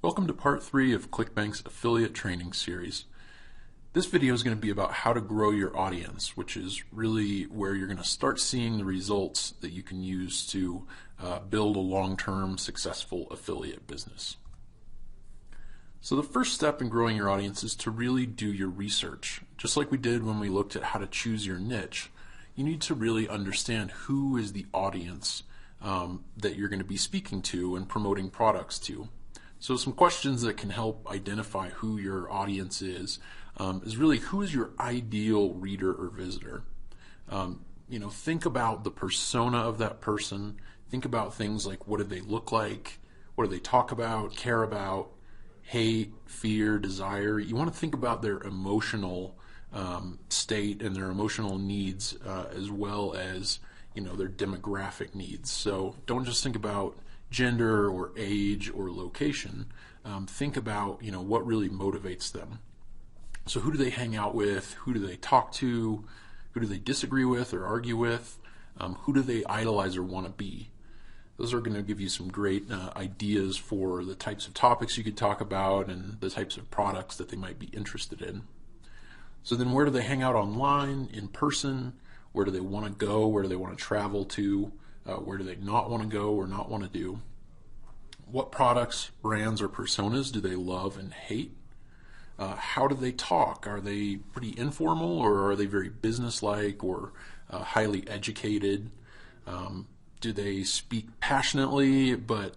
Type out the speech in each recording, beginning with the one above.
Welcome to part 3 of Clickbank's affiliate training series. This video is going to be about how to grow your audience, which is really where you're going to start seeing the results that you can use to build a long-term successful affiliate business. So the first step in growing your audience is to really do your research. Just like we did when we looked at how to choose your niche, you need to really understand who is the audience that you're going to be speaking to and promoting products to. So some questions that can help identify who your audience is really who is your ideal reader or visitor. Think about the persona of that person. Think about things like what do they look like, what do they talk about, care about, hate, fear, desire. You want to think about their emotional state and their emotional needs as well as their demographic needs. So don't just think about gender or age or location. Think about what really motivates them. So who do they hang out with? Who do they talk to? Who do they disagree with or argue with? Who do they idolize or want to be? Those are going to give you some great ideas for the types of topics you could talk about and the types of products that they might be interested in. So then where do they hang out online, in person? Where do they want to go? Where do they want to travel to? Where do they not want to go or not want to do? What products, brands, or personas do they love and hate? How do they talk? Are they pretty informal, or are they very businesslike or highly educated? Do they speak passionately but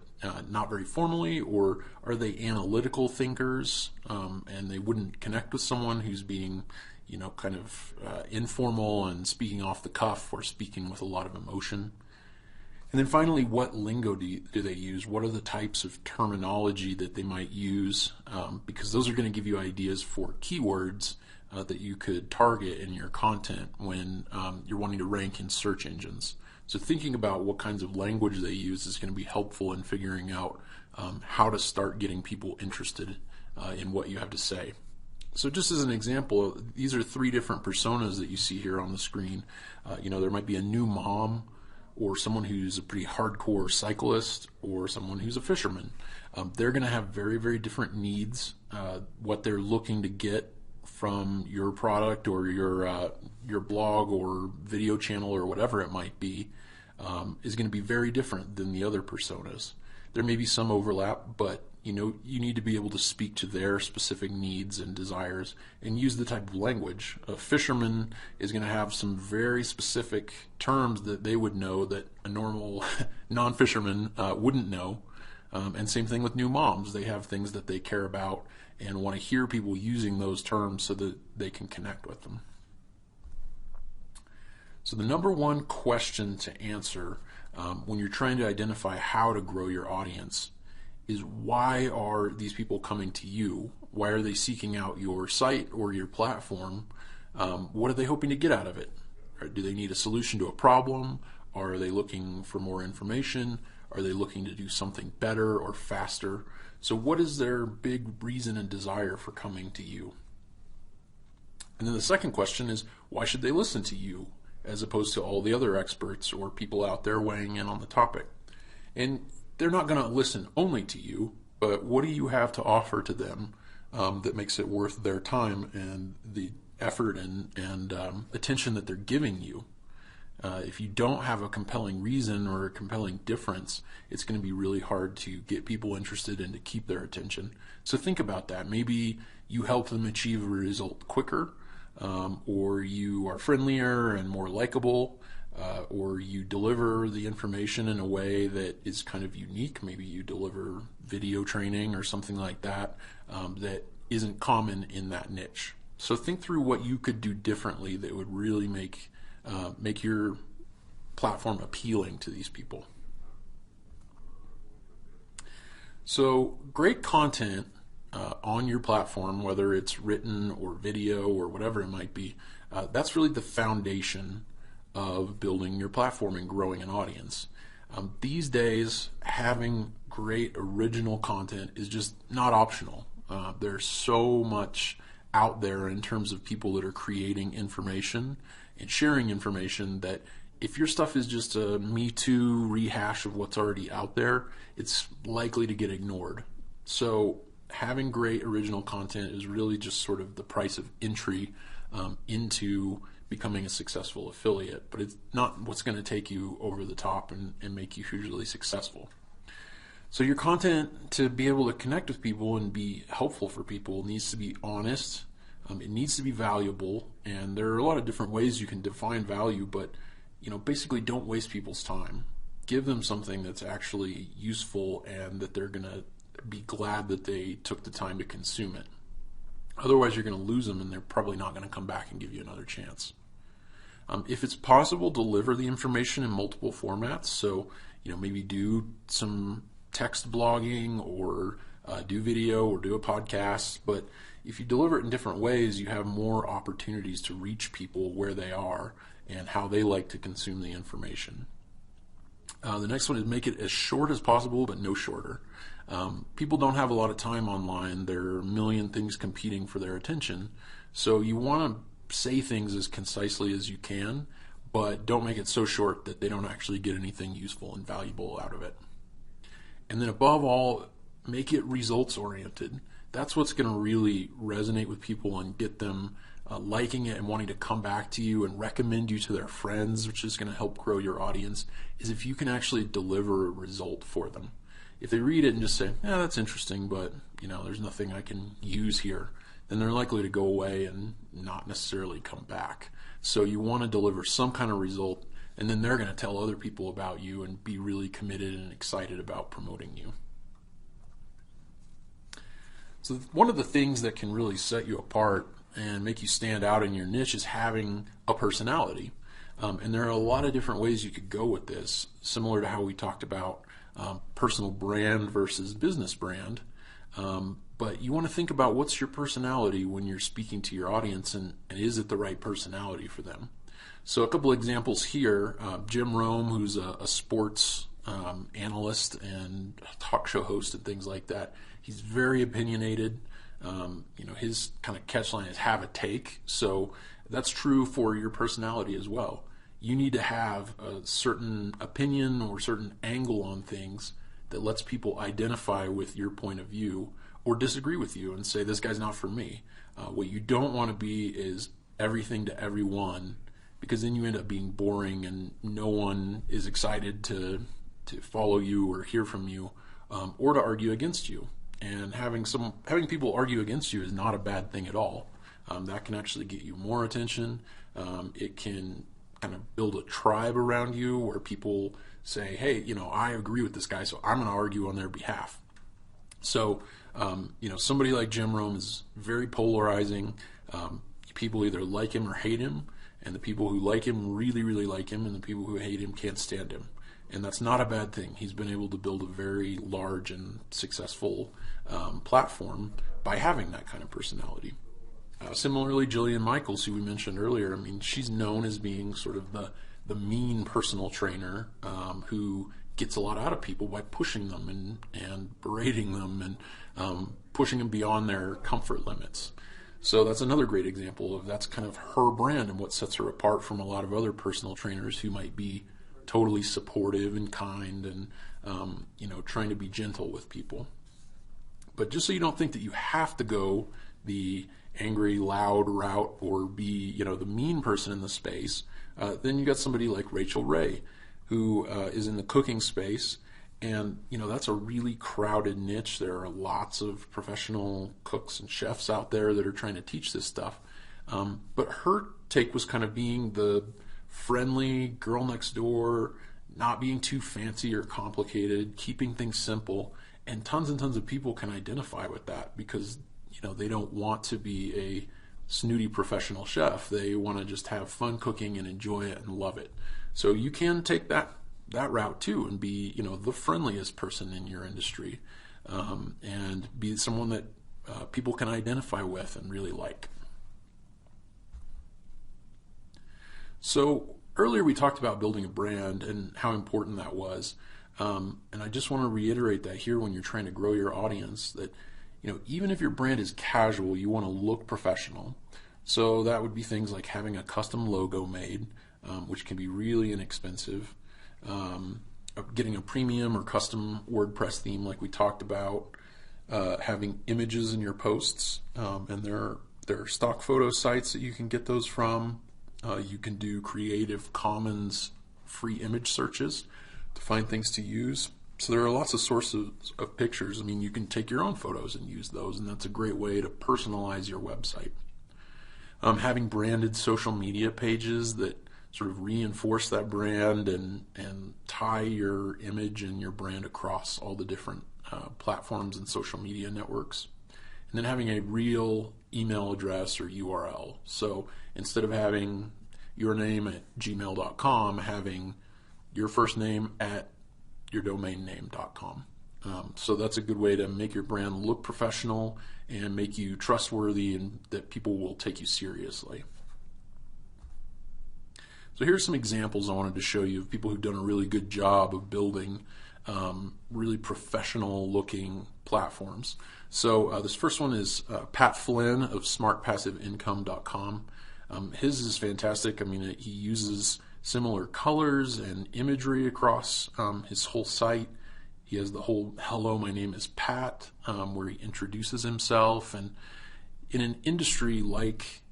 not very formally, or are they analytical thinkers and they wouldn't connect with someone who's being kind of informal and speaking off the cuff or speaking with a lot of emotion? And then finally, what lingo do they use? What are the types of terminology that they might use? Because those are going to give you ideas for keywords that you could target in your content when you're wanting to rank in search engines. So thinking about what kinds of language they use is going to be helpful in figuring out how to start getting people interested in what you have to say. So just as an example, these are 3 different personas that you see here on the screen. There might be a new mom, or someone who's a pretty hardcore cyclist, or someone who's a fisherman. They're going to have very, very different needs. What they're looking to get from your product or your blog or video channel or whatever it might be is going to be very different than the other personas. There may be some overlap, but you need to be able to speak to their specific needs and desires and use the type of language. A fisherman is going to have some very specific terms that they would know that a normal non-fisherman wouldn't know. And same thing with new moms. They have things that they care about and want to hear people using those terms so that they can connect with them. So the number one question to answer when you're trying to identify how to grow your audience is, why are these people coming to you? Why are they seeking out your site or your platform? What are they hoping to get out of it? Or do they need a solution to a problem? Are they looking for more information? Are they looking to do something better or faster? So what is their big reason and desire for coming to you? And then the second question is, why should they listen to you as opposed to all the other experts or people out there weighing in on the topic? And they're not going to listen only to you, but what do you have to offer to them that makes it worth their time and the effort and attention that they're giving you? If you don't have a compelling reason or a compelling difference, it's going to be really hard to get people interested and to keep their attention. So think about that. Maybe you help them achieve a result quicker, or you are friendlier and more likable, or you deliver the information in a way that is kind of unique. Maybe you deliver video training or something like that that isn't common in that niche. So think through what you could do differently that would really make your platform appealing to these people. So great content on your platform, whether it's written or video or whatever it might be, that's really the foundation of building your platform and growing an audience. These days, having great original content is just not optional. There's so much out there in terms of people that are creating information and sharing information that if your stuff is just a Me Too rehash of what's already out there, it's likely to get ignored. So having great original content is really just sort of the price of entry into becoming a successful affiliate, but it's not what's going to take you over the top and make you hugely successful. So your content, to be able to connect with people and be helpful for people, needs to be honest. It needs to be valuable, and there are a lot of different ways you can define value, but basically don't waste people's time. Give them something that's actually useful and that they're going to be glad that they took the time to consume it. Otherwise, you're going to lose them, and they're probably not going to come back and give you another chance. If it's possible, deliver the information in multiple formats. So, maybe do some text blogging or do video or do a podcast. But if you deliver it in different ways, you have more opportunities to reach people where they are and how they like to consume the information. The next one is make it as short as possible, but no shorter. People don't have a lot of time online. There are a million things competing for their attention. So you want to say things as concisely as you can, but don't make it so short that they don't actually get anything useful and valuable out of it. And then above all, make it results oriented. That's what's going to really resonate with people and get them liking it and wanting to come back to you and recommend you to their friends, which is going to help grow your audience, is if you can actually deliver a result for them. If they read it and just say, yeah, that's interesting, but there's nothing I can use here, then they're likely to go away and not necessarily come back. So you want to deliver some kind of result, and then they're going to tell other people about you and be really committed and excited about promoting you. So one of the things that can really set you apart and make you stand out in your niche is having a personality. And there are a lot of different ways you could go with this, similar to how we talked about personal brand versus business brand. But you want to think about what's your personality when you're speaking to your audience, and is it the right personality for them? So a couple examples here. Jim Rome, who's a sports analyst and talk show host and things like that. He's very opinionated. His kind of catchline is have a take. So that's true for your personality as well. You need to have a certain opinion or certain angle on things that lets people identify with your point of view or disagree with you and say, this guy's not for me. What you don't want to be is everything to everyone, because then you end up being boring and no one is excited to follow you or hear from you or to argue against you. And having people argue against you is not a bad thing at all. That can actually get you more attention. It can kind of build a tribe around you where people say, hey, I agree with this guy, so I'm going to argue on their behalf. So, somebody like Jim Rome is very polarizing. People either like him or hate him, and the people who like him really, really like him, and the people who hate him can't stand him. And that's not a bad thing. He's been able to build a very large and successful platform by having that kind of personality. Similarly, Jillian Michaels, who we mentioned earlier, she's known as being sort of the mean personal trainer who gets a lot out of people by pushing them and berating them and pushing them beyond their comfort limits. So that's another great example of that's kind of her brand and what sets her apart from a lot of other personal trainers who might be totally supportive and kind and trying to be gentle with people. But just so you don't think that you have to go the angry, loud route or be the mean person in the space, then you got somebody like Rachel Ray, who is in the cooking space, and that's a really crowded niche. There are lots of professional cooks and chefs out there that are trying to teach this stuff. But her take was kind of being the friendly girl next door, not being too fancy or complicated, keeping things simple, and tons of people can identify with that because they don't want to be a snooty professional chef. They want to just have fun cooking and enjoy it and love it. So you can take that route too and be the friendliest person in your industry and be someone that people can identify with and really like. So earlier we talked about building a brand and how important that was. And I just want to reiterate that here when you're trying to grow your audience, that even if your brand is casual, you want to look professional. So that would be things like having a custom logo made, which can be really inexpensive, getting a premium or custom WordPress theme like we talked about, having images in your posts, and there are stock photo sites that you can get those from. You can do Creative Commons free image searches to find things to use. So there are lots of sources of pictures. I mean, you can take your own photos and use those, and that's a great way to personalize your website. Having branded social media pages that sort of reinforce that brand and tie your image and your brand across all the different platforms and social media networks. And then having a real email address or URL. So instead of having your name at gmail.com, having your first name at yourdomainname.com. So that's a good way to make your brand look professional and make you trustworthy and that people will take you seriously. So here's some examples I wanted to show you of people who've done a really good job of building really professional looking platforms. So this first one is Pat Flynn of smartpassiveincome.com. His is fantastic. I mean, he uses similar colors and imagery across his whole site. He has the whole "Hello, my name is Pat," where he introduces himself. And in an industry like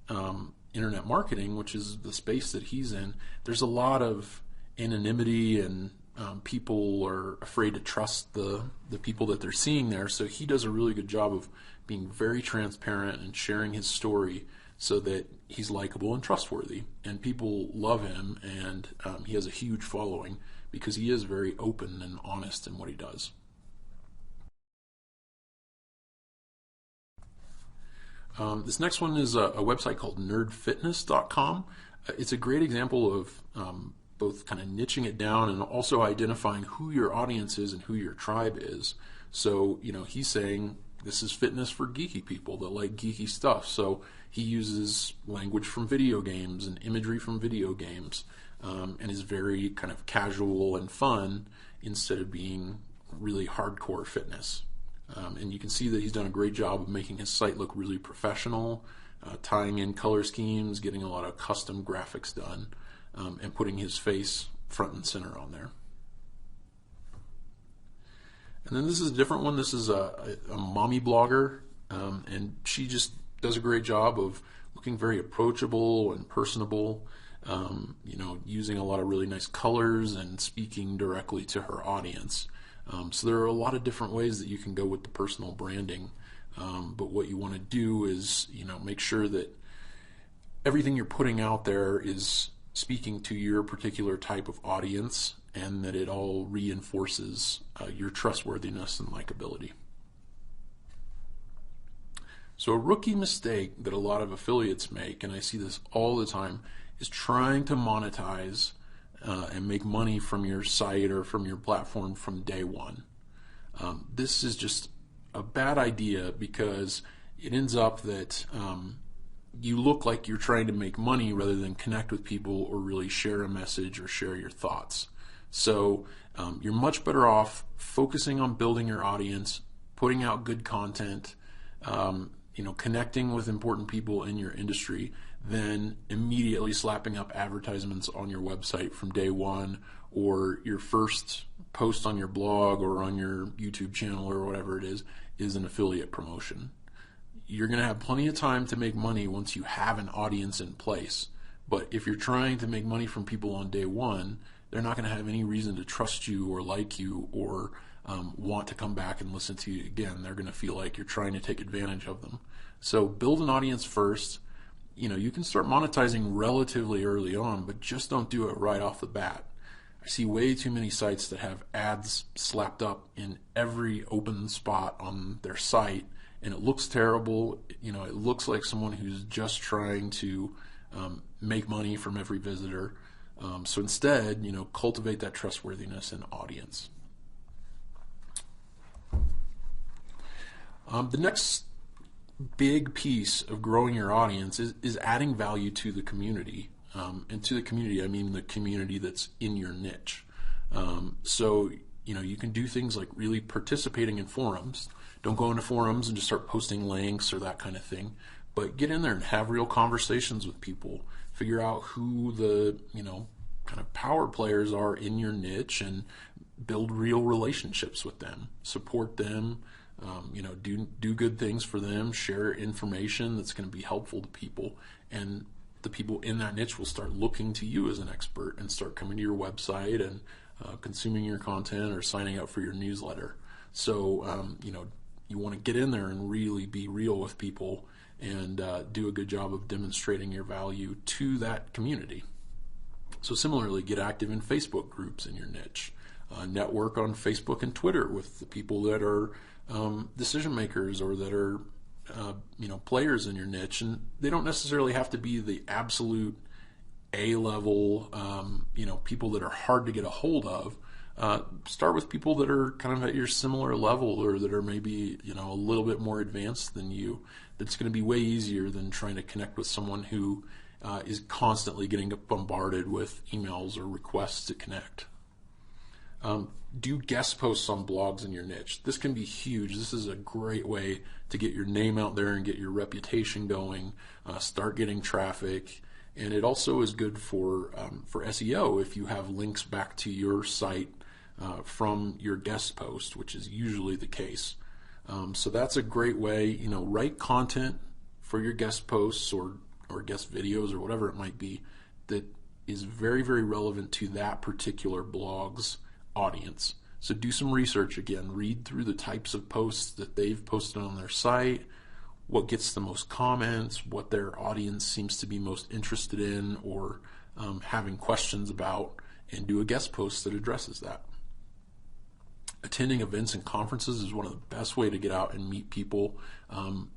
internet marketing, which is the space that he's in, there's a lot of anonymity and people are afraid to trust the people that they're seeing there. So he does a really good job of being very transparent and sharing his story so that he's likable and trustworthy. And people love him, and he has a huge following because he is very open and honest in what he does. This next one is a website called nerdfitness.com. It's a great example of both kind of niching it down and also identifying who your audience is and who your tribe is. So, he's saying this is fitness for geeky people that like geeky stuff. So he uses language from video games and imagery from video games, and is very kind of casual and fun instead of being really hardcore fitness. And you can see that he's done a great job of making his site look really professional, tying in color schemes, getting a lot of custom graphics done, and putting his face front and center on there. And then this is a different one. This is a mommy blogger, and she just does a great job of looking very approachable and personable, using a lot of really nice colors and speaking directly to her audience. So there are a lot of different ways that you can go with the personal branding, but what you want to do is, make sure that everything you're putting out there is speaking to your particular type of audience and that it all reinforces your trustworthiness and likability. So a rookie mistake that a lot of affiliates make, and I see this all the time, is trying to monetize and make money from your site or from your platform from day one. This is just a bad idea because it ends up that you look like you're trying to make money rather than connect with people or really share a message or share your thoughts. So you're much better off focusing on building your audience, putting out good content, connecting with important people in your industry, than immediately slapping up advertisements on your website from day one, or your first post on your blog or on your YouTube channel or whatever it is an affiliate promotion. You're going to have plenty of time to make money once you have an audience in place. But if you're trying to make money from people on day one, they're not going to have any reason to trust you or like you or want to come back and listen to you again. They're going to feel like you're trying to take advantage of them. So build an audience first. You can start monetizing relatively early on, but just don't do it right off the bat. I see way too many sites that have ads slapped up in every open spot on their site, and it looks terrible. It looks like someone who's just trying to make money from every visitor. So instead, cultivate that trustworthiness and audience. The next big piece of growing your audience is adding value to the community. And to the community, I mean the community that's in your niche. So, you can do things like really participating in forums. Don't go into forums and just start posting links or that kind of thing, but get in there and have real conversations with people. Figure out who the, kind of power players are in your niche and build real relationships with them. Support them. Do good things for them, share information that's going to be helpful to people, and the people in that niche will start looking to you as an expert and start coming to your website and consuming your content or signing up for your newsletter. So, you want to get in there and really be real with people and do a good job of demonstrating your value to that community. So similarly, get active in Facebook groups in your niche. Network on Facebook and Twitter with the people that are decision makers or that are players in your niche, and they don't necessarily have to be the absolute A-level people that are hard to get a hold of. Start with people that are kind of at your similar level or that are maybe a little bit more advanced than you. That's going to be way easier than trying to connect with someone who is constantly getting bombarded with emails or requests to connect. Do guest posts on blogs in your niche. This can be huge. This is a great way to get your name out there and get your reputation going, start getting traffic, and it also is good for SEO if you have links back to your site from your guest post, which is usually the case. So that's a great way. Write content for your guest posts or guest videos or whatever it might be that is very, very relevant to that particular blog's audience. So do some research again, read through the types of posts that they've posted on their site, what gets the most comments, what their audience seems to be most interested in or having questions about, and do a guest post that addresses that. Attending events and conferences is one of the best way to get out and meet people.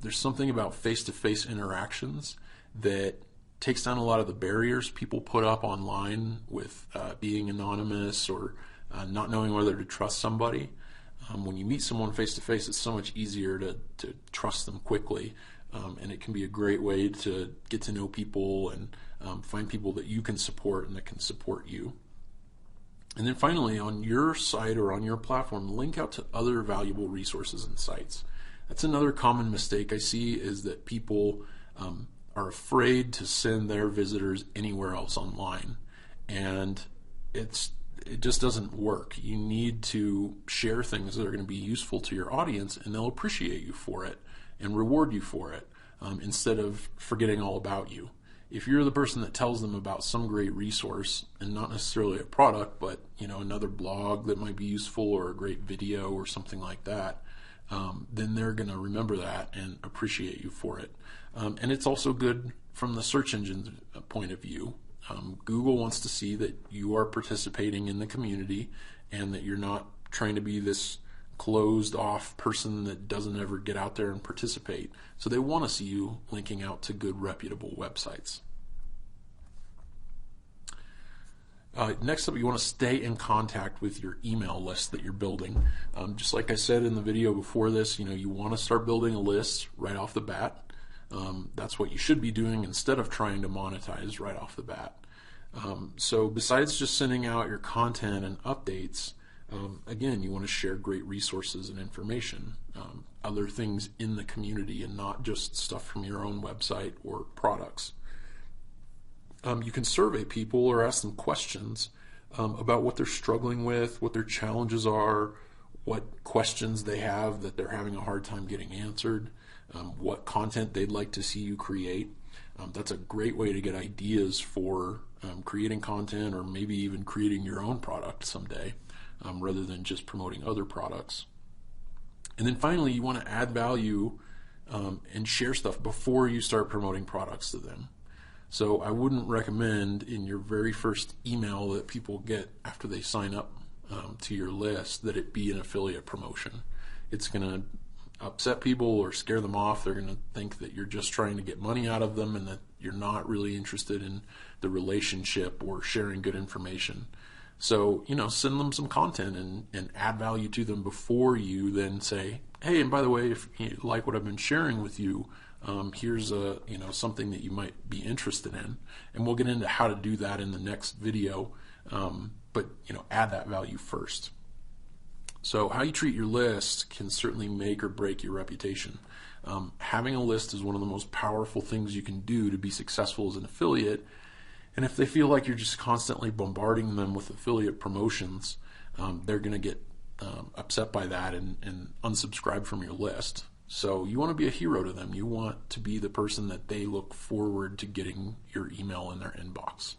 There's something about face-to-face interactions that takes down a lot of the barriers people put up online with being anonymous or not knowing whether to trust somebody. When you meet someone face-to-face, it's so much easier to trust them quickly, and it can be a great way to get to know people and find people that you can support and that can support you. And then finally, on your site or on your platform, link out to other valuable resources and sites. That's another common mistake I see, is that people are afraid to send their visitors anywhere else online, and it just doesn't work. You need to share things that are going to be useful to your audience, and they'll appreciate you for it and reward you for it, instead of forgetting all about you. If you're the person that tells them about some great resource, and not necessarily a product, but another blog that might be useful or a great video or something like that, then they're going to remember that and appreciate you for it. And it's also good from the search engine point of view. Google wants to see that you are participating in the community and that you're not trying to be this closed off person that doesn't ever get out there and participate. So they want to see you linking out to good, reputable websites. Next up, you want to stay in contact with your email list that you're building. Just like I said in the video before this, you want to start building a list right off the bat. That's what you should be doing instead of trying to monetize right off the bat. So besides just sending out your content and updates, again, you want to share great resources and information, other things in the community, and not just stuff from your own website or products. You can survey people or ask them questions about what they're struggling with, what their challenges are, what questions they have that they're having a hard time getting answered, what content they'd like to see you create. That's a great way to get ideas for creating content, or maybe even creating your own product someday, rather than just promoting other products. And then finally, you want to add value and share stuff before you start promoting products to them. So I wouldn't recommend in your very first email that people get after they sign up to your list that it be an affiliate promotion. It's going to upset people or scare them off. They're going to think that you're just trying to get money out of them and that you're not really interested in the relationship or sharing good information. So, send them some content and add value to them before you then say, hey, and by the way, if you like what I've been sharing with you, here's something that you might be interested in. And we'll get into how to do that in the next video. But add that value first. So how you treat your list can certainly make or break your reputation. Having a list is one of the most powerful things you can do to be successful as an affiliate. And if they feel like you're just constantly bombarding them with affiliate promotions, they're going to get upset by that and unsubscribe from your list. So you want to be a hero to them. You want to be the person that they look forward to getting your email in their inbox.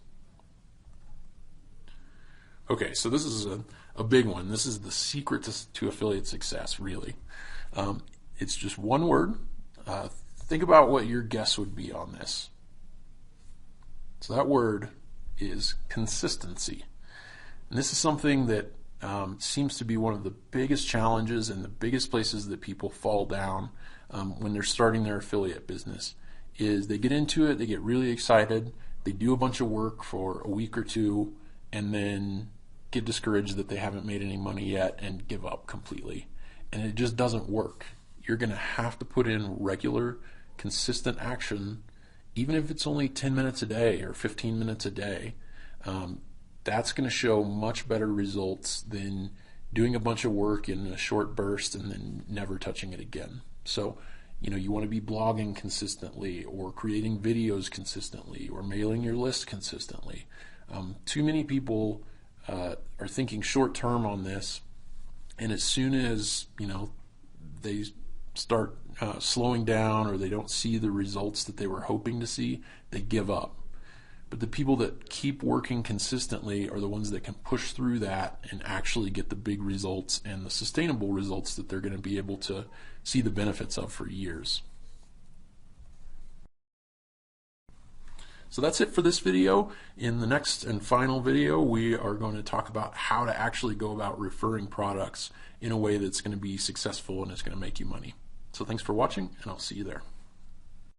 Okay, so this is a big one. This is the secret to affiliate success, really. It's just one word. Think about what your guess would be on this. So that word is consistency. And this is something that seems to be one of the biggest challenges and the biggest places that people fall down when they're starting their affiliate business. Is they get into it, they get really excited, they do a bunch of work for a week or two, and then get discouraged that they haven't made any money yet and give up completely. And it just doesn't work. You're going to have to put in regular, consistent action, even if it's only 10 minutes a day or 15 minutes a day. That's going to show much better results than doing a bunch of work in a short burst and then never touching it again. So, you want to be blogging consistently, or creating videos consistently, or mailing your list consistently. Too many people are thinking short term on this, and as soon as they start slowing down, or they don't see the results that they were hoping to see, they give up. But the people that keep working consistently are the ones that can push through that and actually get the big results and the sustainable results that they're going to be able to see the benefits of for years. So that's it for this video. In the next and final video, we are going to talk about how to actually go about referring products in a way that's going to be successful and is going to make you money. So thanks for watching, and I'll see you there.